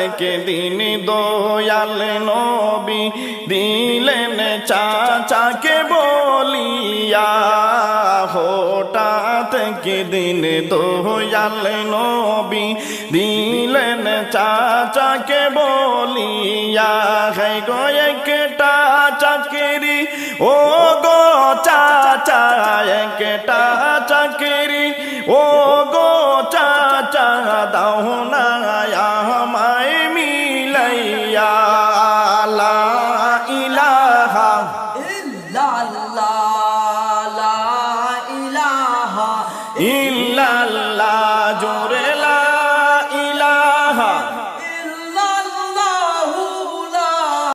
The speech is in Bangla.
থেকে দিন দয়াল নবী দিলেন চাচাকে বলিয়া হঠাৎ থেকে দিন দয়াল নবী দিলেন চাচাকে বলিয়া হে গো একটা চাকরি ও গো চাচা একটা চাকরি ও গো চাচা দাও না